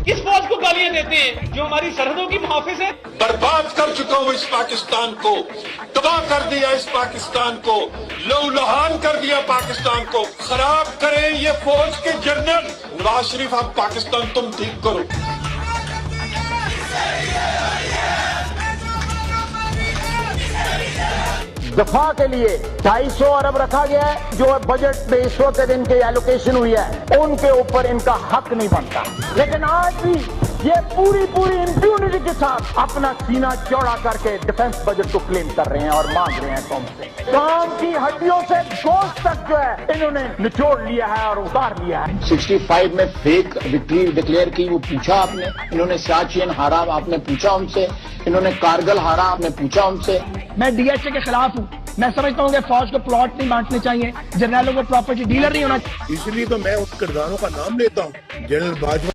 इस फौज को गालियां देते हैं जो हमारी सरहदों की मुहाफिज है। बर्बाद कर चुका हूँ इस पाकिस्तान को, तबाह कर दिया इस पाकिस्तान को, लहूलुहान कर दिया पाकिस्तान को। खराब करें ये फौज के जनरल नवाज शरीफ, आप पाकिस्तान तुम ठीक करो। दफा के लिए 250 अरब रखा गया है, जो बजट में इस वक्त इनके एलोकेशन हुई है, उनके ऊपर इनका हक नहीं बनता। लेकिन आज भी ये पूरी इंप्यूनिटी के साथ अपना सीना चौड़ा करके डिफेंस बजट को क्लेम कर रहे हैं और मांग रहे हैं कौम से। काम की हड्डियों से गोश्त तक जो है इन्होंने निचोड़ लिया है और उतार लिया है। 65 में फेक विक्ट्री डिक्लेयर की, वो पूछा आपने। इन्होंने सियाचिन हारा, आपने पूछा उनसे। इन्होंने कारगिल हारा, आपने पूछा उनसे। मैं डीएचए के खिलाफ हूँ। मैं समझता हूँ कि फौज को प्लॉट नहीं बांटने चाहिए, जनरलों को प्रॉपर्टी डीलर नहीं होना चाहिए। इसलिए तो मैं उन किरदारों का नाम लेता हूँ, जनरल बाजवा।